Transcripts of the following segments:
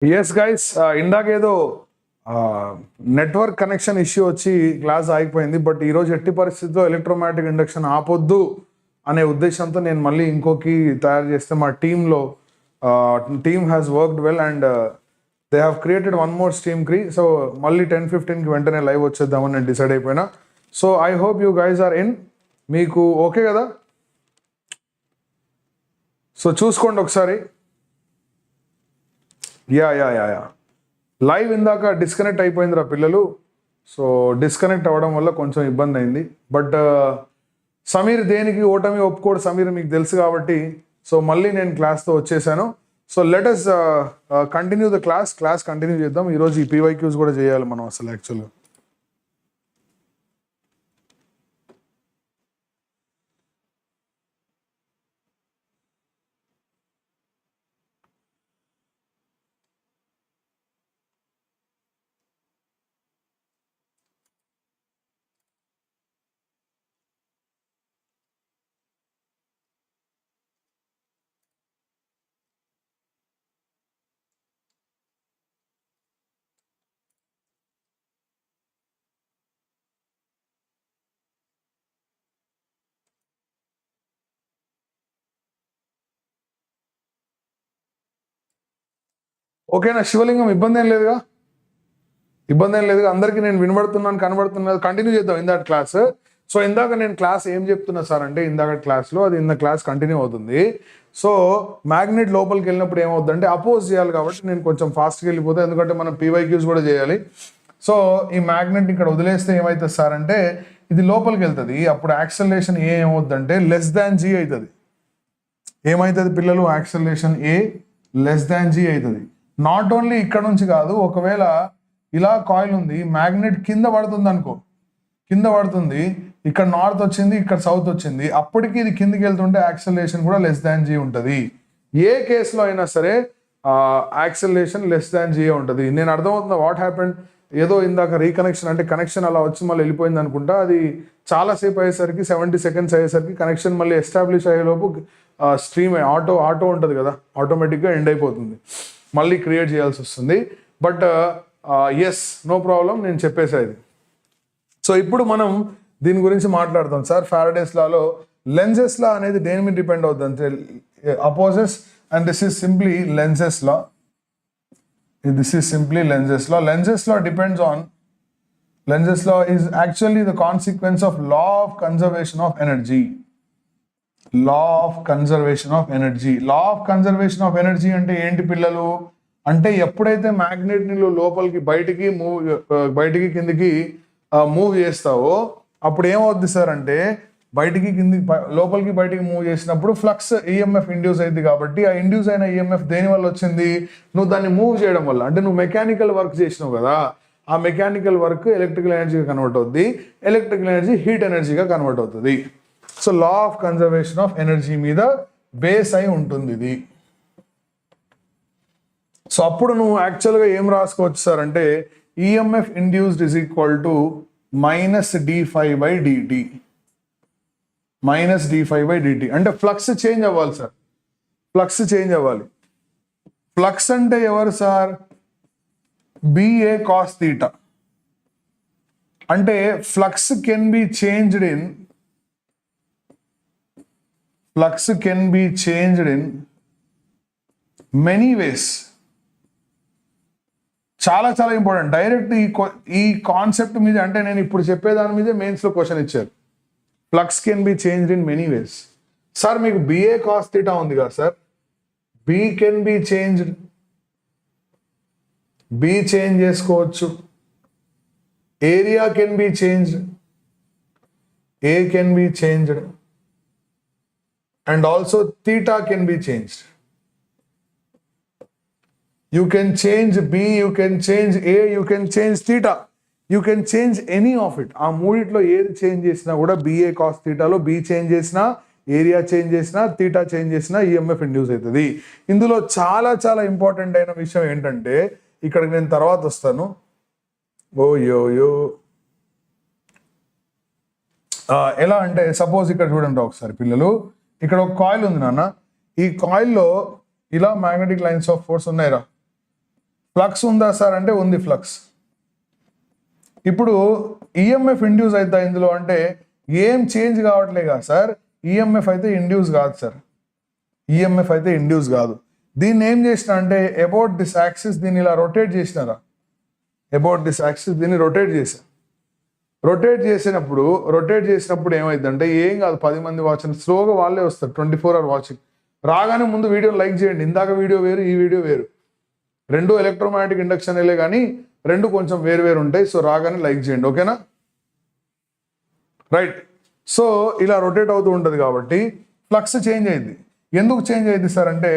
Yes guys, ఇందాకేదో network connection issue వచ్చి class ఆగిపోయింది. బట్ ఈరోజు ఎట్టి పరిస్థితుల్లో ఎలక్ట్రోమాగ్నెటిక్ ఇండక్షన్ ఆపొద్దు అనే ఉద్దేశంతో నేను మళ్ళీ ఇంకోకి తయారు చేస్తే మా team has worked well and they have created one more stream క్రీ. సో మళ్ళీ 10-15కి వెంటనే లైవ్ వచ్చేద్దామని నేను డిసైడ్ అయిపోయినా. So I hope you guys are in. మీకు ఓకే కదా? సో చూసుకోండి ఒకసారి. యా లైవ్ ఇందాక డిస్కనెక్ట్ అయిపోయిందిరా పిల్లలు. సో డిస్కనెక్ట్ అవ్వడం వల్ల కొంచెం ఇబ్బంది అయింది. బట్ సమీర్ దేనికి ఓటమి ఒప్పుకోడు సమీర్ మీకు తెలుసు కాబట్టి సో మళ్ళీ నేను క్లాస్తో వచ్చేసాను. So let us continue the class continue చేద్దాం. ఈరోజు ఈ PYQs కూడా చేయాలి మనం అసలు యాక్చువల్గా. ఓకేనా శివలింగం? ఇబ్బంది ఏం లేదుగా? అందరికీ నేను వినబడుతున్నాను, కనబడుతున్నాను. కంటిన్యూ చేద్దాం ఇందాక క్లాస్. సో ఇందాక నేను క్లాస్ ఏం చెప్తున్నా సార్ అంటే ఇందాక క్లాస్లో అది క్లాస్ కంటిన్యూ అవుతుంది. సో మ్యాగ్నెట్ లోపలికి వెళ్ళినప్పుడు ఏమవుతుందంటే అపోజ్ చేయాలి కాబట్టి నేను కొంచెం ఫాస్ట్గా వెళ్ళిపోతాను, ఎందుకంటే మనం PYQs కూడా చేయాలి. సో ఈ మ్యాగ్నెట్ ఇక్కడ వదిలేస్తే ఏమవుతుంది సార్ అంటే ఇది లోపలికి వెళ్తుంది. అప్పుడు యాక్సలరేషన్ ఏమవుతుందంటే g అవుతుంది. ఏమవుతుంది పిల్లలు? యాక్సలరేషన్ g అవుతుంది. నాట్ ఓన్లీ ఇక్కడ నుంచి కాదు, ఒకవేళ ఇలా కాయిల్ ఉంది, మ్యాగ్నెట్ కింద పడుతుంది అనుకో, ఇక్కడ నార్త్ వచ్చింది, ఇక్కడ సౌత్ వచ్చింది, అప్పటికి ఇది కిందికి వెళ్తుంటే యాక్సలరేషన్ కూడా g ఉంటుంది. ఏ కేసులో అయినా సరే యాక్సలరేషన్ g ఉంటుంది. నేను అర్థమవుతుంది వాట్ హ్యాపెండ్. ఏదో ఇందాక రీకనెక్షన్ అంటే కనెక్షన్ అలా వచ్చి మళ్ళీ వెళ్ళిపోయింది అనుకుంటా. అది చాలాసేపు అయ్యేసరికి 70 సెకండ్స్ అయ్యేసరికి కనెక్షన్ మళ్ళీ ఎస్టాబ్లిష్ అయ్యేలోపు స్ట్రీమ్ ఆటో ఉంటుంది కదా, ఆటోమేటిక్గా ఎండ్ అయిపోతుంది, మళ్ళీ క్రియేట్ చేయాల్సి వస్తుంది. బట్ ఎస్, నో ప్రాబ్లం, నేను చెప్పేసేది. సో ఇప్పుడు మనం దీని గురించి మాట్లాడతాం సార్. ఫారడేస్ లాలో లెన్జెస్ లా అనేది దేని మీద డిపెండ్ అవుతుంది అంటే opposes, and this is simply Lenz's law. Lenz's law depends on, Lenz's law is actually the consequence of law of conservation of energy. Law of conservation of energy అంటే ఏంటి పిల్లలు అంటే ఎప్పుడైతే మ్యాగ్నెట్ ని లోపలికి బయటికి కిందికి మూవ్ చేస్తావో అప్పుడు ఏమవుద్ది సార్ అంటే లోపలికి బయటికి మూవ్ చేసినప్పుడు ఫ్లక్స్ EMF ఇండ్యూస్ అయింది. కాబట్టి ఆ ఇండ్యూస్ అయిన EMF దేని వల్ల వచ్చింది? నువ్వు దాన్ని మూవ్ చేయడం వల్ల. అంటే నువ్వు మెకానికల్ వర్క్ చేసినావు కదా, ఆ మెకానికల్ వర్క్ ఎలక్ట్రికల్ ఎనర్జీగా కన్వర్ట్ అవుతుంది, ఎలక్ట్రికల్ ఎనర్జీ హీట్ ఎనర్జీగా కన్వర్ట్ అవుతుంది. So law of conservation of energy మీద బేస్ అయి ఉంటుంది ఇది. సో అప్పుడు నువ్వు యాక్చువల్గా ఏం రాసుకోవచ్చు సార్ అంటే EMF induced is equal to -d∅dt. -d∅dt అంటే ఫ్లక్స్ చేంజ్ అవ్వాలి సార్. ఫ్లక్స్ అంటే ఎవరు సార్? BA cos θ. అంటే flux can be changed in many వేస్. చాలా ఇంపార్టెంట్. డైరెక్ట్ ఈ కాన్సెప్ట్ మీద అంటే నేను ఇప్పుడు చెప్పేదాని మీదే మెయిన్స్లో క్వశ్చన్ ఇచ్చారు. Flux can be changed in many ways. Sir మీకు BA cos θ ఉంది కదా sir, B can be changed, B change చేసుకోవచ్చు. Area can be changed, A can be changed, and also θ can be changed. You can change B, you can change A, you can change θ. You can change any of it. ఆ మూడిట్లో ఏది change చేసినా కూడా BA cos θలో B change చేసినా, area change చేసినా, θ change చేసినా EMF induce అవుతుంది. ఇందులో చాలా ఇంపార్టెంట్ అయిన విషయం ఏంటంటే ఇక్కడికి నేను తర్వాత వస్తాను. ఎలా అంటే సపోజ్ ఇక్కడ చూడండి ఒకసారి పిల్లలు, ఇక్కడ ఒక కాయిల్ ఉంది నాన్న. ఈ కాయిల్లో ఇలా మ్యాగ్నెటిక్ లైన్స్ ఆఫ్ ఫోర్స్ ఉన్నాయిరా. ఫ్లక్స్ ఉందా సార్ అంటే ఉంది ఫ్లక్స్. ఇప్పుడు ఈఎంఎఫ్ ఇండ్యూస్ అవుతా ఇందులో అంటే ఏం చేంజ్ కావట్లే కదా సార్, ఈఎంఎఫ్ అయితే ఇండ్యూస్ కాదు సార్, ఈఎంఎఫ్ అయితే ఇండ్యూస్ కాదు. దీన్ని ఏం చేసిన అంటే అబౌట్ దిస్ యాక్సిస్ దీన్ని ఇలా రొటేట్ చేసినారా, అబౌట్ దిస్ యాక్సిస్ దీన్ని రొటేట్ చేశారు. రొటేట్ చేసినప్పుడు ఏమైందంటే ఏం కాదు, 10 మంది వాచింగ్ స్లోగా వాళ్ళే వస్తారు, 24 hour వాచింగ్. రాగానే ముందు వీడియో లైక్ చేయండి, ఇందాక వీడియో వేరు ఈ వీడియో వేరు, రెండు ఎలక్ట్రోమాగ్నెటిక్ ఇండక్షన్ వెళ్ళే కానీ రెండు కొంచెం వేరు వేరు ఉంటాయి. సో రాగానే లైక్ చేయండి, ఓకేనా? రైట్. సో ఇలా రొటేట్ అవుతూ ఉంటుంది కాబట్టి ఫ్లక్స్ చేంజ్ అయింది. ఎందుకు చేంజ్ అయింది సార్ అంటే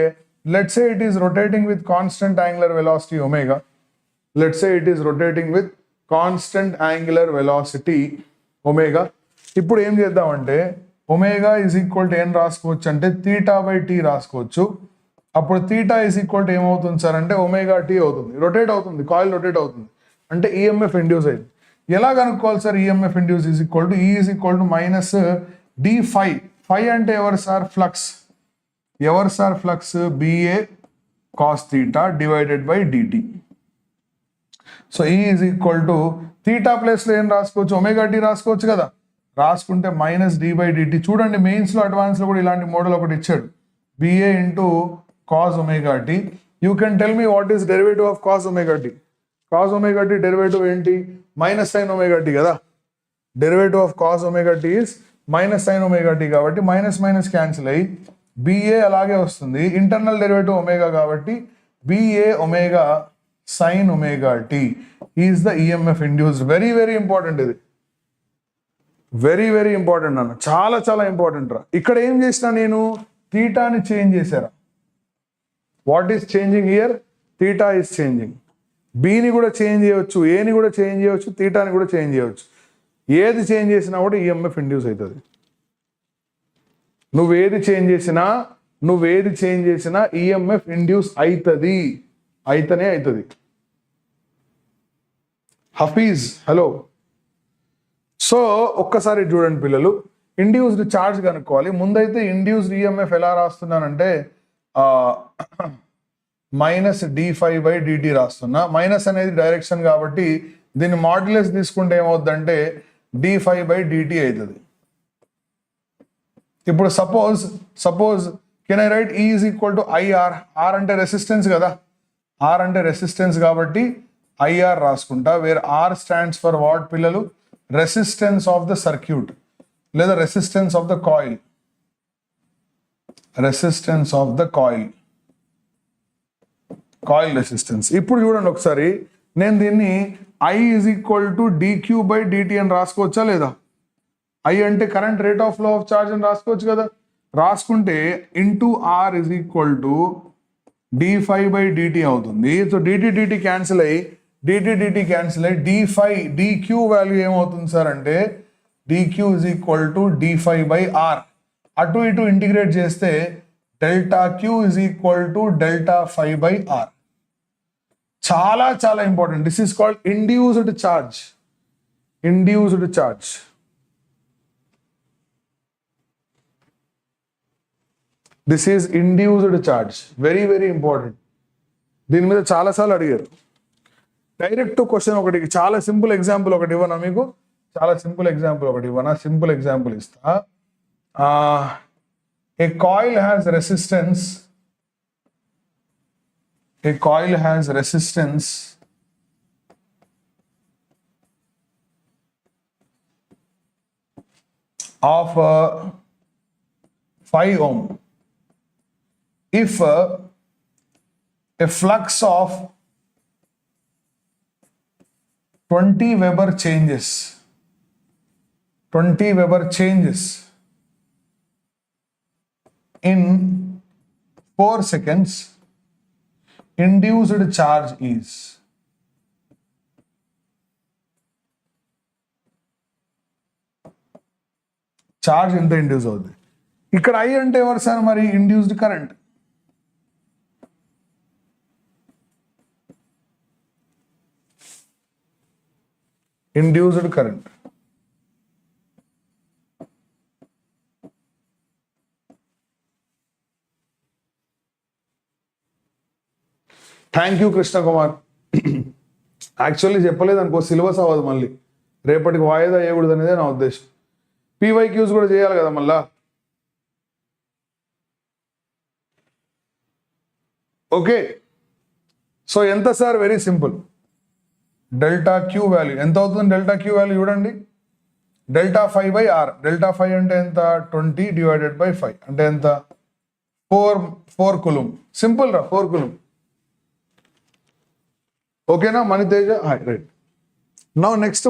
let's say it is rotating with constant angular velocity omega, let's say it is rotating with constant angular velocity omega. ఇప్పుడు ఏం చేద్దామంటే ఒమేగా ఈజ్ ఈక్వల్ టు ఏం రాసుకోవచ్చు అంటే θ/t రాసుకోవచ్చు. అప్పుడు θ ఈజ్ ఈక్వల్ టు ఏమవుతుంది సార్ అంటే ఒమేగా టీ అవుతుంది. రొటేట్ అవుతుంది, కాయిల్ రొటేట్ అవుతుంది అంటే ఈఎంఎఫ్ ఇండ్యూస్ అయింది. ఎలా కనుక్కోవాలి sir EMF induce is equal to e is equal to minus d phi. Phi అంటే ఎవరు సార్? ఫ్లక్స్. ఎవరు sir flux? BA cos θ divided by dt. So e is equal to θ ప్లేస్లో ఏం రాసుకోవచ్చు? ఒమేగా టీ రాసుకోవచ్చు కదా. రాసుకుంటే మైనస్ డి బై డిటి. చూడండి మెయిన్స్లో అడ్వాన్స్లో కూడా ఇలాంటి మోడల్ ఒకటి ఇచ్చాడు, BA into cos omega t. You can tell me what is derivative of cos omega t? Cos omega t derivative ఏంటి? మైనస్ సైన్ ఒమేగా టీ కదా. Derivative of cos omega t is minus sine omega t కాబట్టి minus minus cancel అయ్యి BA అలాగే వస్తుంది. Internal derivative omega కాబట్టి BA omega sine omega t is the EMF induced. Very very important ఇది, very very important అన్న, చాలా చాలా important రా. ఇక్కడ ఏం చేసినా నేను థీటాని చేంజ్ చేశారా. What is changing here? Theta is changing. బిని కూడా చేంజ్ చేయవచ్చు, ఏని కూడా చేంజ్ చేయవచ్చు, థీటాని కూడా చేంజ్ చేయవచ్చు. ఏది చేంజ్ చేసినా కూడా ఈఎంఎఫ్ ఇండ్యూస్ అవుతుంది. నువ్వేది చేంజ్ చేసినా ఈఎంఎఫ్ ఇండ్యూస్ అవుతుంది, అయితేనే అవుతుంది. హఫీజ్ హలో. సో ఒక్కసారి చూడండి పిల్లలు, ఇండ్యూస్డ్ ఛార్జ్ కనుక్కోవాలి. ముందైతే ఇండ్యూస్డ్ ఈఎంఎఫ్ ఎలా రాస్తున్నానంటే మైనస్ d5/dt రాస్తున్నా. మైనస్ అనేది డైరెక్షన్ కాబట్టి దీన్ని మాడ్యులస్ తీసుకుంటే ఏమవుతుందంటే d5/dt అవుతుంది. ఇప్పుడు suppose can I write E is equal to IR. R అంటే రెసిస్టెన్స్ కదా, ఆర్ అంటే రెసిస్టెన్స్ కాబట్టి ఐఆర్ రాసుకుంటా. Where R stands for what పిల్లలు? రెసిస్టెన్స్ ఆఫ్ ద సర్క్యూట్ లేదా resistance of the coil, resistance of the coil resistance. ఇప్పుడు చూడండి ఒకసారి, నేను దీన్ని I is equal to dq/dt అని రాసుకోవచ్చా లేదా? ఐ అంటే current rate of flow of charge అని రాసుకోవచ్చు కదా. రాసుకుంటే into R is equal to d5/dt అవుతుంది. సో dt క్యాన్సిల్ అయ్యి dq వాల్యూ ఏమవుతుంది సార్ అంటే dq is equal to d5/r. అటు ఇటు ఇంటిగ్రేట్ చేస్తే delta Q is equal to Δ5/r. చాలా చాలా important. This is called induced charge. Induced charge. This is induced charge. Very very important. దీని మీద చాలాసార్లు అడిగారు. డైరెక్ట్ క్వశ్చన్ ఒకటి, చాలా సింపుల్ ఎగ్జాంపుల్ ఒకటి ఇవ్వనా మీకు? చాలా సింపుల్ ఎగ్జాంపుల్ ఒకటి ఇవ్వనా? సింపుల్ ఎగ్జాంపుల్ ఇస్తా. A coil has resistance. A coil has resistance of 5 ohm. If a flux of 20 Weber changes, 20 Weber changes in 4 seconds, induced charge is. Charge ఎంత ఇండ్యూస్ అవుతుంది? ఇక్కడ ఐ అంటే ఎవరు సార్? మరి induced current. Induced current. Thank you Krishna Kumar. Actually చెప్పలేదు అనుకో syllabus అవ్వదు, మళ్ళీ రేపటికి వాయిదా వేయకూడదు అనేదే నా ఉద్దేశం. పీవైక్యూస్ కూడా చేయాలి కదా మళ్ళా. ఓకే, సో ఎంత sir? Very simple. Delta queue value ఎంత అవుతుంది? డెల్టా క్యూ వాల్యూ చూడండి, డెల్టా 5/r. డెల్టా 5 అంటే ఎంత? 20 డివైడెడ్ బై 5 అంటే ఎంత? 4 కులుమ్. సింపుల్ రా, 4 కులుమ్. ఓకేనా Maniteja? Right. Now next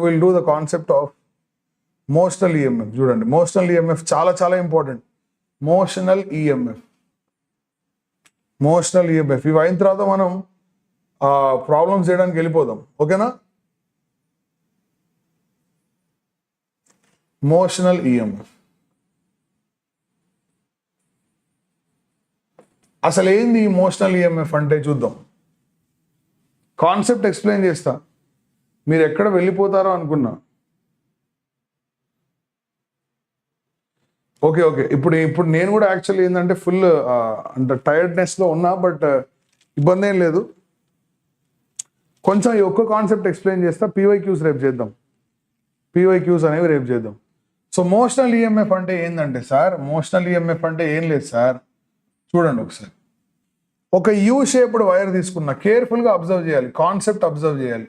will do the concept of మోషనల్ EMF. చూడండి, మోషనల్ ఈఎంఎఫ్ చాలా చాలా ఇంపార్టెంట్. మోషనల్ ఈఎంఎఫ్ ఇవి అయిన తర్వాత మనం ప్రాబ్లమ్స్ చేయడానికి వెళ్ళిపోదాం. ఓకేనా? మోషనల్ ఈఎంఎఫ్ అసలు ఏంది? మోషనల్ ఈఎంఎఫ్ అంటే చూద్దాం. కాన్సెప్ట్ ఎక్స్ప్లెయిన్ చేస్తా, మీరు ఎక్కడ వెళ్ళిపోతారో అనుకున్నా. ఓకే, ఇప్పుడు నేను కూడా యాక్చువల్లీ ఏంటంటే ఫుల్ అంటే టైర్డ్నెస్లో ఉన్నా, బట్ ఇబ్బంది ఏం లేదు. కొంచెం ఈ ఒక్క కాన్సెప్ట్ ఎక్స్ప్లెయిన్ చేస్తా. పీవైక్యూస్ రేపు చేద్దాం. పీవైక్యూస్ అనేవి రేపు చేద్దాం. సో మోషనల్ ఈఎంఎఫ్ అంటే ఏంటంటే సార్, మోషనల్ ఈఎంఎఫ్ అంటే ఏం లేదు సార్. చూడండి ఒకసారి, ఒక యూ షేప్డ్ వైర్ తీసుకున్నా, కేర్ఫుల్గా అబ్జర్వ్ చేయాలి, కాన్సెప్ట్ అబ్జర్వ్ చేయాలి.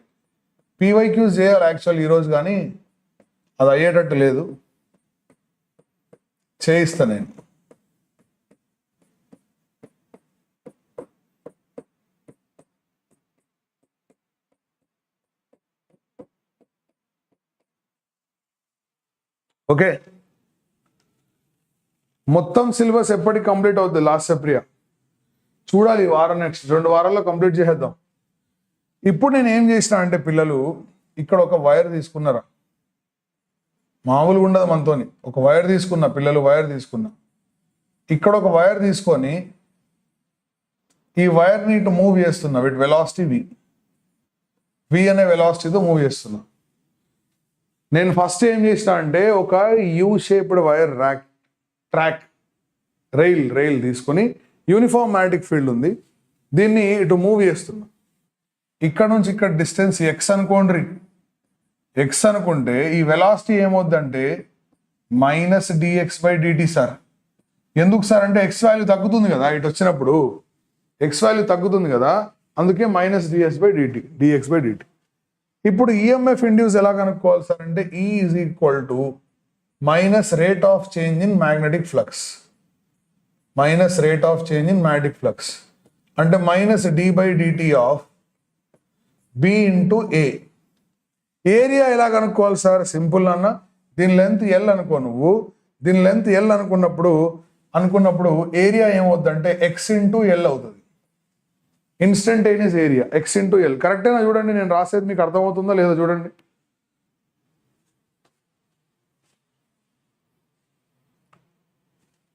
పీవైక్యూస్ చేయాలి యాక్చువల్ ఈరోజు, కానీ అది అయ్యేటట్టు లేదు, చేయిస్తా నేను. ఓకే, మొత్తం సిలబస్ ఎప్పటికి కంప్లీట్ అవుతుంది? లాస్ట్ సెప్రియా చూడాలి, ఈ వారం నెక్స్ట్ 2 వారాల్లో కంప్లీట్ చేసేద్దాం. ఇప్పుడు నేను ఏం చేసిన అంటే, పిల్లలు ఇక్కడ ఒక వైర్ తీసుకున్నారా, మామూలుగా ఉండదు మనతోని. ఒక వైర్ తీసుకున్నా పిల్లలు, వైర్ తీసుకున్నా, ఇక్కడ ఒక వైర్ తీసుకొని ఈ వైర్ని ఇటు మూవ్ చేస్తున్నా విత్ వెలాసిటీ వి అనే వెలాసిటీతో మూవ్ చేస్తున్నా. నేను ఫస్ట్ ఏం చేసిన అంటే, ఒక you shaped wire track rail తీసుకొని, యూనిఫామ్ మ్యాగ్నెటిక్ ఫీల్డ్ ఉంది, దీన్ని ఇటు మూవ్ చేస్తున్నా. ఇక్కడ నుంచి ఇక్కడ డిస్టెన్స్ ఎక్స్ అనుకోండి. ఎక్స్ అనుకుంటే ఈ వెలాసిటీ ఏమవుద్దంటే -dx/dt సార్. ఎందుకు సార్ అంటే ఎక్స్ వాల్యూ తగ్గుతుంది కదా, ఇటు వచ్చినప్పుడు ఎక్స్ వాల్యూ తగ్గుతుంది కదా, అందుకే -dx/dt. ఇప్పుడు ఈఎంఎఫ్ ఇండ్యూస్ ఎలా కనుక్కోవాలి సార్ అంటే, E = rate of change in magnetic flux. Rate of change in magnetic flux అంటే -d/dt of B × A. Area ఎలా కనుక్కోవాలి సార్? సింపుల్ అన్న, దీని లెంత్ L అనుకో నువ్వు. దీని లెంత్ L అనుకున్నప్పుడు ఏరియా ఏమవుద్దంటే x × L అవుతుంది. Instantaneous area x × L. కరెక్టేనా? చూడండి, నేను రాసేది మీకు అర్థమవుతుందో లేదో చూడండి.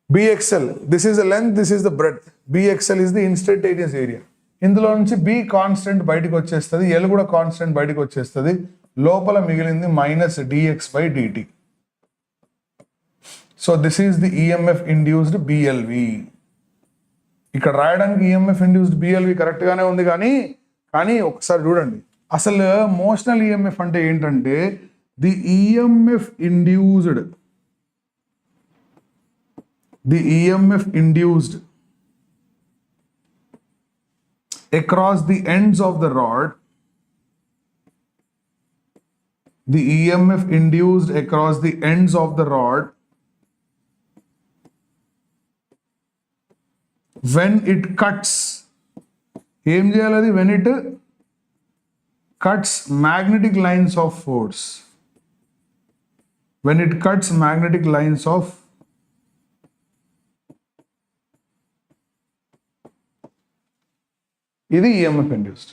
BXL, this is the length, this is the breadth. BXL is the instantaneous area. ఇందులో నుంచి B కాన్స్టెంట్ బయటకు వచ్చేస్తుంది, L కూడా కాన్స్టెంట్ బయటకు వచ్చేస్తుంది, లోపల మిగిలింది -dx/dt. So this is the EMF induced BLV. ఇక్కడ రాయడానికి ఈఎంఎఫ్ ఇండ్యూస్డ్ BLV కరెక్ట్ గానే ఉంది, కానీ ఒకసారి చూడండి, అసలు మోషనల్ ఈఎంఎఫ్ అంటే ఏంటంటే, the EMF induced across the ends of the rod. The EMF induced across the ends of the rod when it cuts. ఏం చేయాలి అది? when it cuts magnetic lines of force. When it cuts magnetic lines of ఇది EMF induced.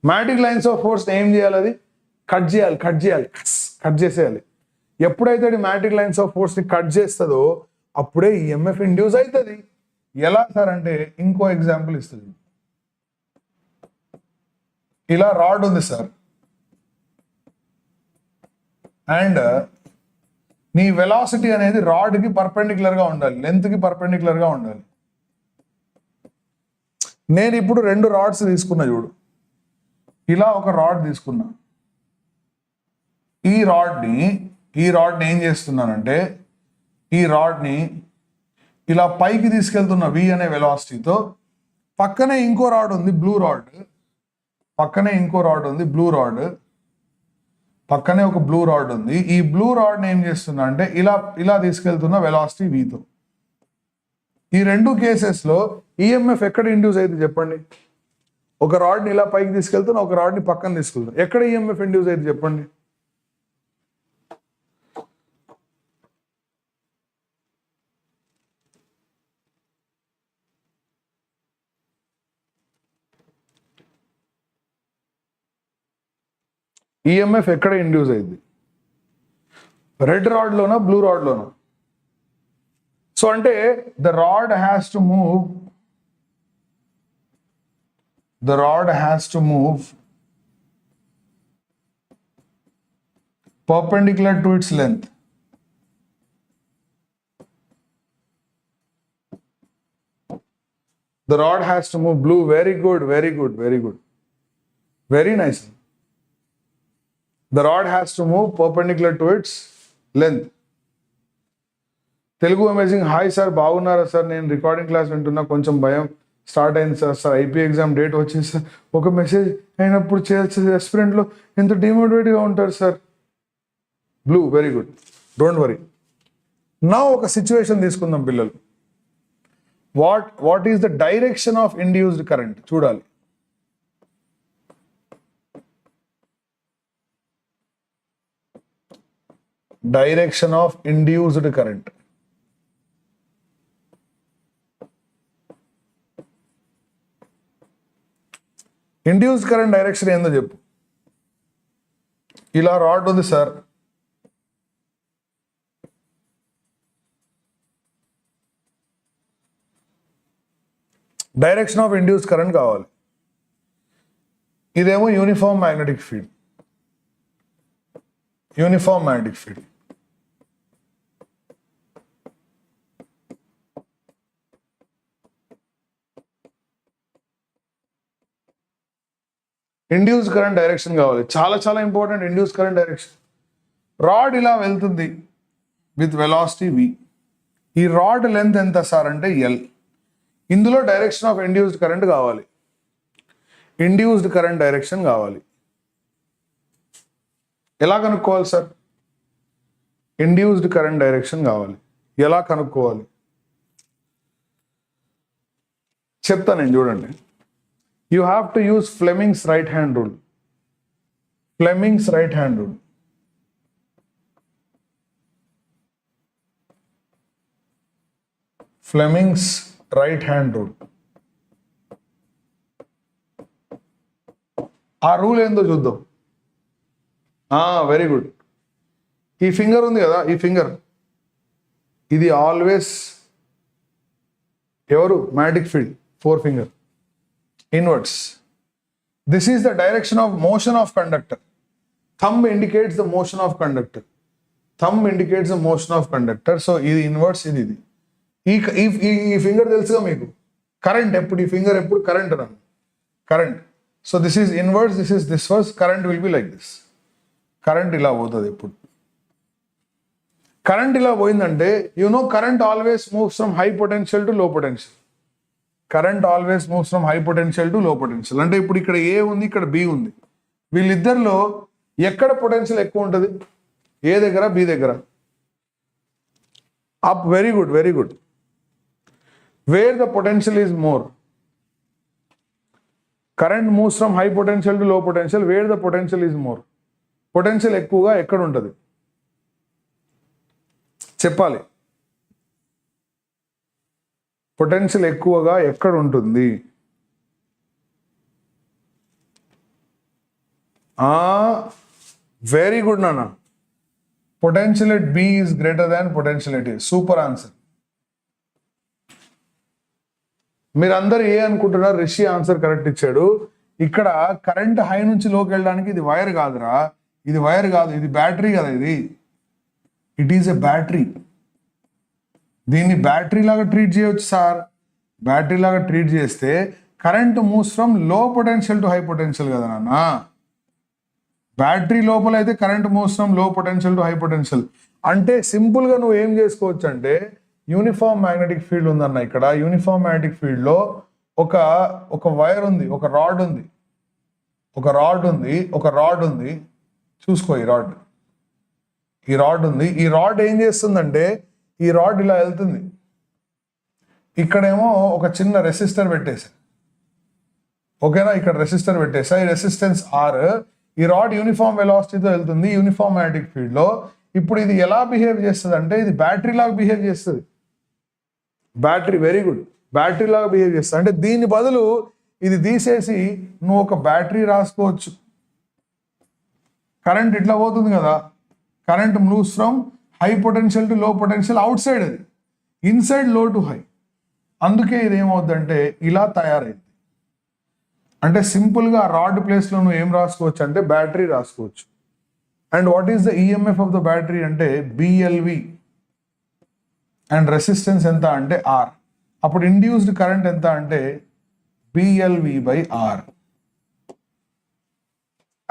Magnetic lines of force ఏం చేయాలి? అది cut చేసేయాలి. ఎప్పుడైతే magnetic lines of force ని కట్ చేస్తుందో అప్పుడే ఈఎంఎఫ్ ఇండ్యూస్ అవుతుంది. ఎలా సార్ అంటే, ఇంకో ఎగ్జాంపుల్ ఇస్తుంది. ఇలా రాడ్ ఉంది సార్, అండ్ నీ వెలాసిటీ అనేది రాడ్కి పర్పెండిక్యులర్ గా ఉండాలి, లెంత్ కి పర్పెండిక్యులర్ గా ఉండాలి. నేను ఇప్పుడు 2 రాడ్స్ తీసుకున్నా చూడు, ఇలా ఒక రాడ్ తీసుకున్నా. ఈ రాడ్ని ఏం చేస్తున్నానంటే ఈ రాడ్ని ఇలా పైకి తీసుకెళ్తున్న v అనే వెలాసిటీతో పక్కనే ఇంకో రాడ్ ఉంది బ్లూ రాడ్, పక్కనే ఒక బ్లూ రాడ్ ఉంది. ఈ బ్లూ రాడ్ని ఏం చేస్తున్నా అంటే ఇలా తీసుకెళ్తున్న వెలాసిటీ vతో. ఈ రెండు కేసెస్లో ఈఎంఎఫ్ ఎక్కడ ఇండ్యూస్ అయితే చెప్పండి. ఒక రాడ్ని ఇలా పైకి తీసుకెళ్తున్నా, ఒక రాడ్ని పక్కన తీసుకెళ్తున్నా. ఎక్కడ ఈఎంఎఫ్ ఇండ్యూస్ అయితే చెప్పండి. ఈఎంఎఫ్ ఎక్కడ ఇండ్యూస్ అయింది? రెడ్ రాడ్లోనా బ్లూ రాడ్లోనా? సో అంటే the rod has to move perpendicular to its length. The rod has to move blue. Very good. Very nice. The rod has to move perpendicular to its length. Telugu amazing. Hi sir, బాగున్నారా sir? నేను recording class వింటున్నా, కొంచెం భయం start అయింది sir. IP exam date వచ్చేసి sir, ఒక message అయినప్పుడు చేయాల్సి ఆస్పిరెంట్లో ఎంత డిమోటివేట్గా ఉంటారు sir. Blue, very good, don't worry. నా ఒక సిచ్యువేషన్ తీసుకుందాం పిల్లలు. What is the direction of induced current చూడాలి. Direction of induced current. Induced current direction ఏందో చెప్పు. ఇలా రాడ్ ఉంది sir, direction of induced current కావాలి. ఇదేమో uniform magnetic field. Induce current direction కావాలి, చాలా important. Induce current direction. Rod ఇలా వెళ్తుంది విత్ వెలాసిటీ v. ఈ రాడ్ లెంత్ ఎంత సార్ అంటే l. ఇందులో డైరెక్షన్ ఆఫ్ ఇండ్యూస్డ్ కరెంట్ కావాలి. ఇండ్యూస్డ్ కరెంట్ డైరెక్షన్ కావాలి. ఎలా కనుక్కోవాలి సార్? ఇండ్యూస్డ్ కరెంట్ డైరెక్షన్ కావాలి, ఎలా కనుక్కోవాలి చెప్తా నేను, చూడండి. You have to use Fleming's right hand rule. Fleming's right hand rule. Fleming's right hand rule. ఆ రూల్ ఏందో చూద్దాం. Very good. ఈ ఫింగర్ ఉంది కదా, ఈ ఫింగర్ ఇది ఆల్వేస్ ఎవరు? Magnetic field, 4 finger. Inwards. This is the direction of motion of conductor. Thumb indicates the motion of conductor. So ఇది ఇన్వర్స్, ఇది ఈ ఫింగర్ తెలుసుగా మీకు. కరెంట్ ఎప్పుడు, ఈ ఫింగర్ ఎప్పుడు current run, current. So this is inverse, this was current will be like this. Current ఇలా పోతుంది ఎప్పుడు. కరెంట్ ఇలా పోయిందంటే current always moves from high potential to low potential. Current always moves from high potential to low potential. అంటే ఇప్పుడు ఇక్కడ ఏ ఉంది, ఇక్కడ బి ఉంది. వీళ్ళిద్దరిలో ఎక్కడ పొటెన్షియల్ ఎక్కువ ఉంటుంది? ఏ దగ్గర? బి దగ్గర. Up. Very good. Where the potential is more. Current moves from high potential to low potential. Where the potential is more. Potential ఎక్కువగా ఎక్కడ ఉంటుంది చెప్పాలి. పొటెన్షియల్ ఎక్కువగా ఎక్కడ ఉంటుంది? వెరీ గుడ్ నాన్న. Potential at B is greater than potential at A. Super answer. మీరందరూ A అనుకుంటున్నారు? రిషి ఆన్సర్ కరెక్ట్ ఇచ్చాడు. ఇక్కడ కరెంట్ హై నుంచి లోకి వెళ్ళడానికి ఇది వైర్ కాదురా, ఇది వైర్ కాదు, ఇది బ్యాటరీ కదా. It is a battery. దీన్ని బ్యాటరీ లాగా ట్రీట్ చేయవచ్చు సార్. బ్యాటరీ లాగా ట్రీట్ చేస్తే కరెంట్ మూవ్స్ ఫ్రమ్ లో పొటెన్షియల్ టు హై పొటెన్షియల్ కదా నాన్న. బ్యాటరీ లోపల అయితే కరెంట్ మూవ్స్ ఫ్రమ్ లో పొటెన్షియల్ టు హై పొటెన్షియల్. అంటే సింపుల్గా నువ్వు ఏం చేసుకోవచ్చు అంటే యూనిఫామ్ మ్యాగ్నెటిక్ ఫీల్డ్ ఉందన్న. ఇక్కడ యూనిఫామ్ మ్యాగ్నెటిక్ ఫీల్డ్లో ఒక వైర్ ఉంది, ఒక రాడ్ ఉంది, ఒక రాడ్ ఉంది. చూసుకో ఈ రాడ్ ఉంది. ఈ రాడ్ ఏం చేస్తుందంటే ఈ రాడ్ ఇలా వెళ్తుంది. ఇక్కడేమో ఒక చిన్న రెసిస్టర్ పెట్టేసా. ఓకేనా, ఇక్కడ రెసిస్టర్ పెట్టేసా. ఈ రెసిస్టెన్స్ ఆర్. ఈ రాడ్ యూనిఫామ్ వెలాసిటీతో వెళ్తుంది యూనిఫామ్ మ్యాగ్నెటిక్ ఫీల్డ్లో. ఇప్పుడు ఇది ఎలా బిహేవ్ చేస్తుంది అంటే ఇది బ్యాటరీ లాగా బిహేవ్ చేస్తుంది. వెరీ గుడ్, బ్యాటరీ లాగా బిహేవ్ చేస్తుంది. అంటే దీని బదులు ఇది తీసేసి నువ్వు ఒక బ్యాటరీ రాసుకోవచ్చు. కరెంట్ ఇట్లా పోతుంది కదా, current moves from high potential to low potential out side, అది ఇన్సైడ్ లో టు హై. అందుకే ఇది ఏమవుతుందంటే ఇలా తయారైంది. అంటే సింపుల్గా రాడ్ ప్లేస్లో నువ్వు ఏం రాసుకోవచ్చు అంటే బ్యాటరీ రాసుకోవచ్చు. And what is the EMF of the battery అంటే బిఎల్వి. అండ్ రెసిస్టెన్స్ ఎంత అంటే ఆర్. అప్పుడు ఇండ్యూస్డ్ కరెంట్ ఎంత అంటే BLV by R.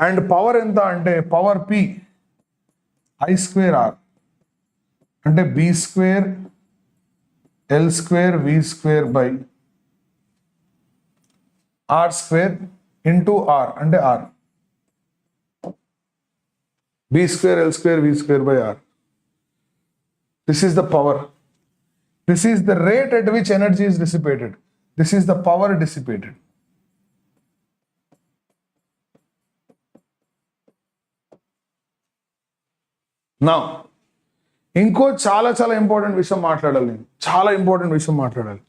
And power ఎంత అంటే power P I square R. అంటే B square L square V square by R square into R. అంటే R B square L square V square by R. This is the power. This is the rate at which energy is dissipated. This is the power dissipated. Now, ఇంకో చాలా important విషయం మాట్లాడాలి నేను. చాలా important విషయం మాట్లాడాలి.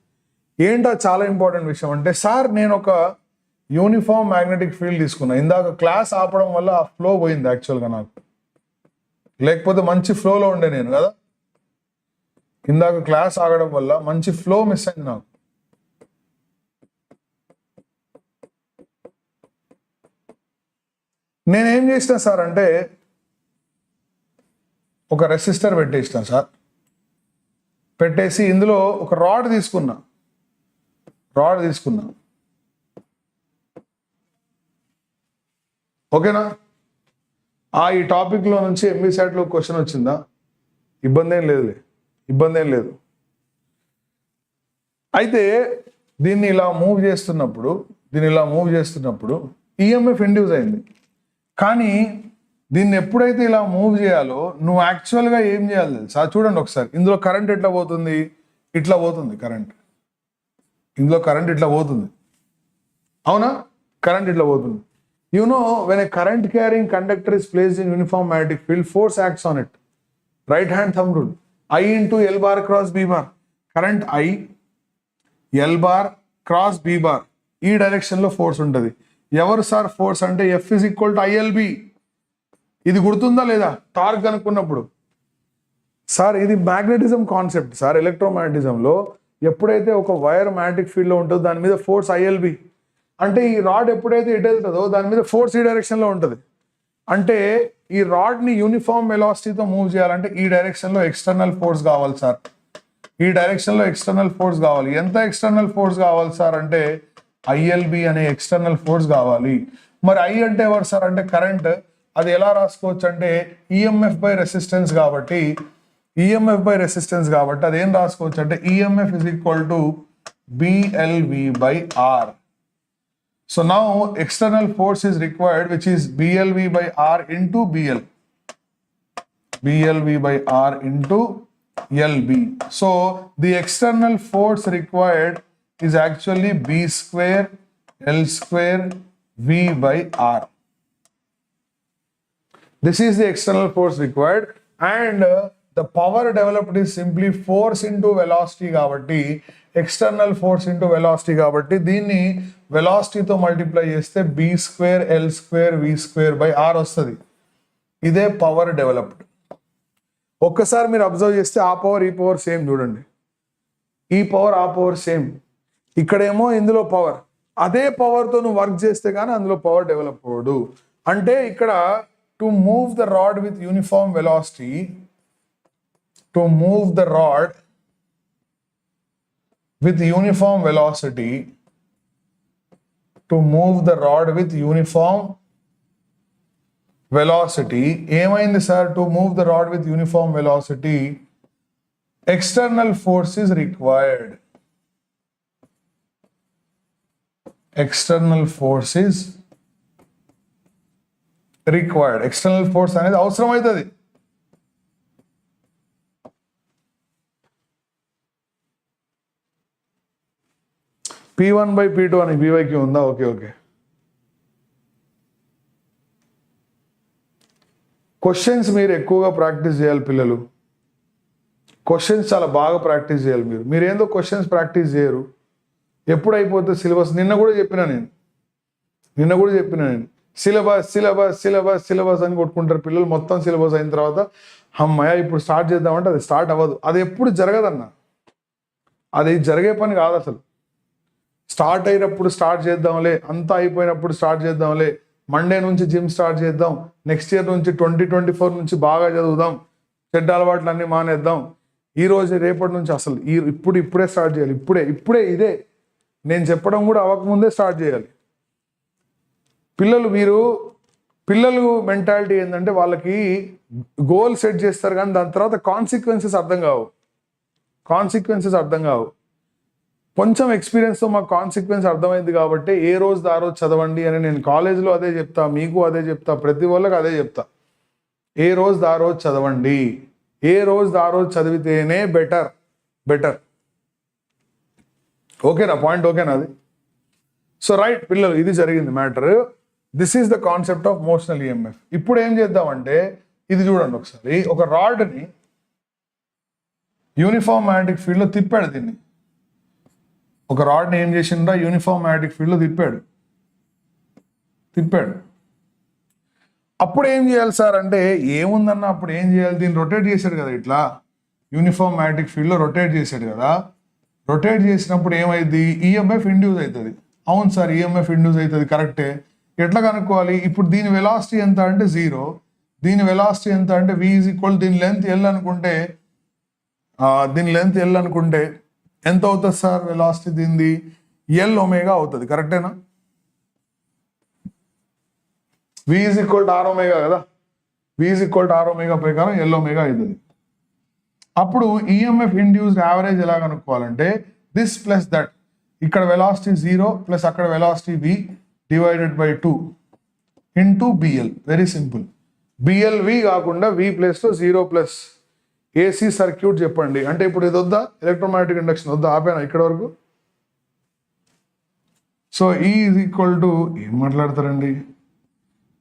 ఏంటో చాలా ఇంపార్టెంట్ విషయం అంటే సార్ నేను ఒక యూనిఫామ్ మ్యాగ్నెటిక్ ఫీల్డ్ తీసుకున్నా. ఇందాక క్లాస్ ఆపడం వల్ల ఆ ఫ్లో పోయింది యాక్చువల్గా నాకు. లేకపోతే మంచి ఫ్లోలో ఉండే నేను కదా. ఇందాక క్లాస్ ఆగడం వల్ల మంచి ఫ్లో మిస్ అయింది నాకు. నేనేం చేసిన సార్ అంటే ఒక రెసిస్టర్ పెట్టేసిన సార్. పెట్టేసి ఇందులో ఒక రాడ్ తీసుకున్నా. ఓకేనా. ఈ టాపిక్లో నుంచి ఎంబీసాట్లో క్వశ్చన్ వచ్చిందా? ఇబ్బంది ఏం లేదు. అయితే దీన్ని ఇలా మూవ్ చేస్తున్నప్పుడు ఈఎంఎఫ్ ఇండ్యూస్ అయింది. కానీ దీన్ని ఎప్పుడైతే ఇలా మూవ్ చేయాలో నువ్వు యాక్చువల్గా ఏం చేయాలి తెలుసా? చూడండి ఒకసారి. ఇందులో కరెంట్ ఎట్లా పోతుంది? ఇట్లా పోతుంది కరెంట్. ఇందులో కరెంట్ ఇట్లా పోతుంది, అవునా? కరెంట్ ఇట్లా పోతుంది. You know, when a current carrying conductor is placed in uniform magnetic field, force acts on it. Right hand thumb rule. I into L bar cross B bar. Current I, L bar cross B bar. ఈ direction లో force ఉంటుంది. ఎవరు sir force అంటే F is equal to ILB. ఇది గుర్తుందా లేదా torque అనుకున్నప్పుడు? Sir ఇది మ్యాగ్నెటిజం కాన్సెప్ట్ సార్. ఎలక్ట్రోమాగ్నెటిజంలో ఎప్పుడైతే ఒక వైర్ మ్యాగ్నెటిక్ ఫీల్డ్ లో ఉంటుందో దాని మీద ఫోర్స్ ILB. అంటే ఈ రాడ్ ఎప్పుడైతే ఇటు వెళ్తుందో దాని మీద ఫోర్స్ ఈ డైరెక్షన్లో ఉంటుంది. అంటే ఈ రాడ్ని యూనిఫామ్ వెలాసిటీతో మూవ్ చేయాలంటే ఈ డైరెక్షన్లో ఎక్స్టర్నల్ ఫోర్స్ కావాలి సార్. ఈ డైరెక్షన్లో ఎక్స్టర్నల్ ఫోర్స్ కావాలి. ఎంత ఎక్స్టర్నల్ ఫోర్స్ కావాలి సార్ అంటే ILB అనే ఎక్స్టర్నల్ ఫోర్స్ కావాలి. మరి I అంటే ఎవరు సార్ అంటే కరెంట్. అది ఎలా రాసుకోవచ్చు అంటే ఈఎంఎఫ్ బై రెసిస్టెన్స్ కాబట్టి అదేం రాసుకోవచ్చు అంటే EMF is equal to BLV by R. So now external force is required, which is BLV by R into BL. BLV by R into LB. So the external force required is actually B square L square V by R. This is the external force required, and the power developed is simply force into velocity కాబట్టి external force into velocity కాబట్టి దీన్ని వెలాసిటీతో multiply చేస్తే B square L square V square by R వస్తుంది. ఇదే power developed. ఒక్కసారి మీరు observe చేస్తే ఆ పవర్ ఈ పవర్ సేమ్ చూడండి. ఈ పవర్ ఆ పవర్ సేమ్. ఇక్కడేమో ఇందులో పవర్. అదే పవర్తో నువ్వు వర్క్ చేస్తే కానీ అందులో పవర్ డెవలప్ అవ్వదు. అంటే ఇక్కడ to move the rod with uniform velocity, to move the rod with uniform velocity, to move the rod with uniform velocity. ఏమైంది sir? to move the rod with uniform velocity, external force is required. External force is required. External force అనేది అవసరం అవుతుంది. P1/P2 అని PYQ ఉందా? Okay okay. Questions మీరు ఎక్కువగా practice చేయాలి పిల్లలు. క్వశ్చన్స్ చాలా బాగా ప్రాక్టీస్ చేయాలి మీరు ఏందో క్వశ్చన్స్ ప్రాక్టీస్ చేయరు. ఎప్పుడు అయిపోతుంది సిలబస్? నిన్న కూడా చెప్పిన నేను సిలబస్ సిలబస్ సిలబస్ సిలబస్ అని కొట్టుకుంటారు పిల్లలు. మొత్తం సిలబస్ అయిన తర్వాత అమ్మయ్య ఇప్పుడు స్టార్ట్ చేద్దామంటే అది స్టార్ట్ అవ్వదు. అది ఎప్పుడు జరగదన్న, అది జరిగే పని కాదు అసలు. స్టార్ట్ అయినప్పుడు స్టార్ట్ చేద్దాంలే, అంతా అయిపోయినప్పుడు స్టార్ట్ చేద్దాంలే, మండే నుంచి జిమ్ స్టార్ట్ చేద్దాం, నెక్స్ట్ ఇయర్ నుంచి 2024 నుంచి బాగా చదువుదాం, చెడ్డ అలవాట్లు అన్నీ మానేద్దాం, ఈ రోజు రేపటి నుంచి అసలు ఇప్పుడే స్టార్ట్ చేయాలి. ఇప్పుడే ఇదే నేను చెప్పడం కూడా అవ్వకముందే స్టార్ట్ చేయాలి. పిల్లలు మెంటాలిటీ ఏంటంటే వాళ్ళకి గోల్ సెట్ చేస్తారు కానీ దాని తర్వాత కాన్సిక్వెన్సెస్ అర్థం కావు. కొంచెం ఎక్స్పీరియన్స్తో మాకు కాన్సిక్వెన్స్ అర్థమైంది కాబట్టి ఏ రోజు ఆ రోజు చదవండి అని నేను కాలేజ్లో అదే చెప్తా, మీకు అదే చెప్తా, ప్రతి వాళ్ళకి అదే చెప్తా. ఏ రోజు ఆ రోజు చదవండి, ఏ రోజు ఆ రోజు చదివితేనే బెటర్. ఓకేనా? పాయింట్ ఓకేనా అది? సో రైట్ పిల్లలు, ఇది జరిగింది matter. This is the concept of మోషనల్ EMF. ఇప్పుడు ఏం చేద్దామంటే ఇది చూడండి ఒకసారి. ఒక రాడ్ని యూనిఫామ్ మ్యాగ్నెటిక్ ఫీల్డ్లో తిప్పాడు. దీన్ని ఒక రాడ్ని ఏం చేసిండ్రా? యూనిఫామ్ మ్యాగ్నెటిక్ ఫీల్డ్లో తిప్పాడు. అప్పుడు ఏం చేయాలి సార్ అంటే ఏముందన్న అప్పుడు ఏం చేయాలి? దీన్ని రొటేట్ చేశాడు కదా, ఇట్లా యూనిఫామ్ మ్యాగ్నెటిక్ ఫీల్డ్లో రొటేట్ చేశాడు కదా. రొటేట్ చేసినప్పుడు ఏమైంది? ఈఎంఎఫ్ ఇండ్యూస్ అవుతుంది. అవును సార్, ఈఎంఎఫ్ ఇండ్యూస్ అవుతుంది, కరెక్టే. ఎట్లా కనుక్కోవాలి? ఇప్పుడు దీని వెలాసిటీ ఎంత అంటే 0, దీని వెలాసిటీ ఎంత అంటే v = దీని లెంత్ L అనుకుంటే ఎంత అవుతుంది సార్ వెలాసిటీ? దీనిది L ఒమేగా అవుతుంది, కరెక్టేనా? v = r ఒమేగా కదా, v = r ఒమేగా ప్రకారం L ఒమేగా అవుతుంది. అప్పుడు ఈఎంఎఫ్ ఇండ్యూస్డ్ యావరేజ్ ఎలా కనుక్కోవాలంటే దిస్ ప్లస్ దట్, ఇక్కడ వెలాసిటీ 0 ప్లస్ అక్కడ velocity v /2 into BL. Very simple. BLV కాకుండా v ప్లేస్లో 0 ప్లస్ ఏసీ సర్క్యూట్ చెప్పండి అంటే ఇప్పుడు ఇది వద్దా? ఎలక్ట్రోమాగ్నెటిక్ ఇండక్షన్ వద్దా? ఆపేనా ఇక్కడ వరకు? సో E = ఏం మాట్లాడతారండి?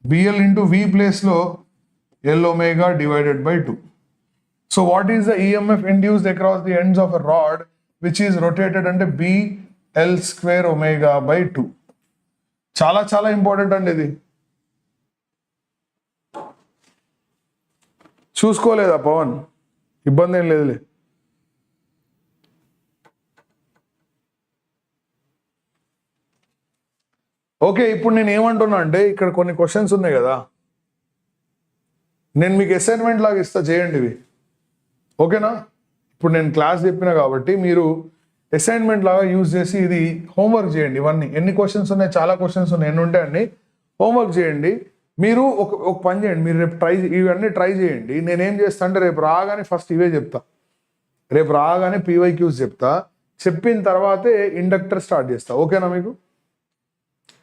BL ఇంటూ v ప్లేస్లో L omega /2. So what is the EMF induced across the ends of a rod which is rotated అంటే BL² ఒమేగా/2. చాలా చాలా ఇంపార్టెంట్ అండి ఇది. చూసుకోలేదా పవన్? ఇబ్బంది ఏం లేదులే. ఓకే, ఇప్పుడు నేను ఏమంటున్నా అంటే ఇక్కడ కొన్ని క్వశ్చన్స్ ఉన్నాయి కదా, నేను మీకు అసైన్మెంట్ లాగా ఇస్తా, చేయండి ఇవి. ఓకేనా? ఇప్పుడు నేను క్లాస్ చెప్పినా కాబట్టి మీరు అసైన్మెంట్ లాగా యూజ్ చేసి ఇది హోంవర్క్ చేయండి. ఇవన్నీ ఎన్ని క్వశ్చన్స్ ఉన్నాయి? చాలా క్వశ్చన్స్ ఉన్నాయి. ఎన్ని ఉంటాయండి? హోంవర్క్ చేయండి. మీరు ఒక పని చేయండి, మీరు రేపు ఇవన్నీ ట్రై చేయండి. నేనేం చేస్తా అంటే రేపు రాగానే ఫస్ట్ ఇవే చెప్తా. రేపు రాగానే PYQs చెప్తా. చెప్పిన తర్వాతే ఇండక్టర్ స్టార్ట్ చేస్తా. ఓకేనా మీకు?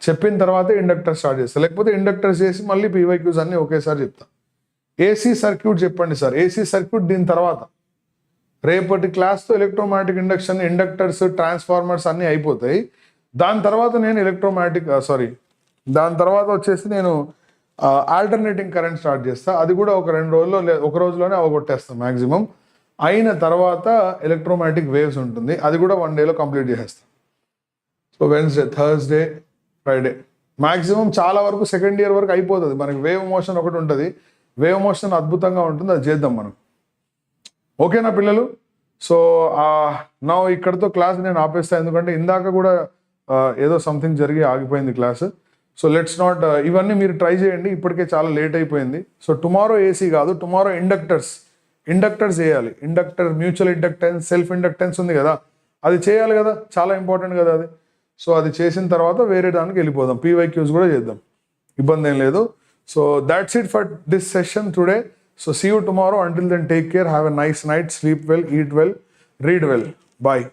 చెప్పిన తర్వాతే ఇండక్టర్ స్టార్ట్ చేస్తా, లేకపోతే ఇండక్టర్స్ చేసి మళ్ళీ PYQs అన్నీ ఒకేసారి చెప్తా. ఏసీ సర్క్యూట్ చెప్పండి సార్. ఏసీ సర్క్యూట్ దీని తర్వాత. రేపటి క్లాస్తో ఎలక్ట్రోమాగ్నెటిక్ ఇండక్షన్, ఇండక్టర్స్, ట్రాన్స్ఫార్మర్స్ అన్నీ అయిపోతాయి. దాని తర్వాత నేను దాని తర్వాత వచ్చేసి నేను ఆల్టర్నేటింగ్ కరెంట్ స్టార్ట్ చేస్తా. అది కూడా ఒక 2 రోజుల్లో ఒక రోజులోనే అవగొట్టేస్తాను మ్యాక్సిమం. అయిన తర్వాత ఎలక్ట్రోమాగ్నెటిక్ వేవ్స్ ఉంటుంది, అది కూడా 1 డేలో కంప్లీట్ చేసేస్తాను. So Wednesday, Thursday, Friday maximum చాలా వరకు సెకండ్ ఇయర్ వరకు అయిపోతుంది. మనకి వేవ్ మోషన్ ఒకటి ఉంటుంది, వేవ్ మోషన్ అద్భుతంగా ఉంటుంది, అది చేద్దాం మనం. ఓకేనా పిల్లలు? సో నా ఇక్కడతో క్లాస్ నేను ఆపేస్తాను, ఎందుకంటే ఇందాక కూడా ఏదో సంథింగ్ జరిగి ఆగిపోయింది క్లాస్. సో లెట్స్ నాట్, ఇవన్నీ మీరు ట్రై చేయండి, ఇప్పటికే చాలా లేట్ అయిపోయింది. సో టుమారో ఏసీ కాదు, టుమారో ఇండక్టర్స్ చేయాలి. Inductor, mutual inductance, self inductance ఉంది కదా, అది చేయాలి కదా, చాలా ఇంపార్టెంట్ కదా అది. సో అది చేసిన తర్వాత వేరే దానికి వెళ్ళిపోదాం, PYQs కూడా చేద్దాం, ఇబ్బంది ఏం లేదు. So that's it for this session today. So see you tomorrow. Until then, take care. Have a nice night. Sleep well, eat well, read well. Bye.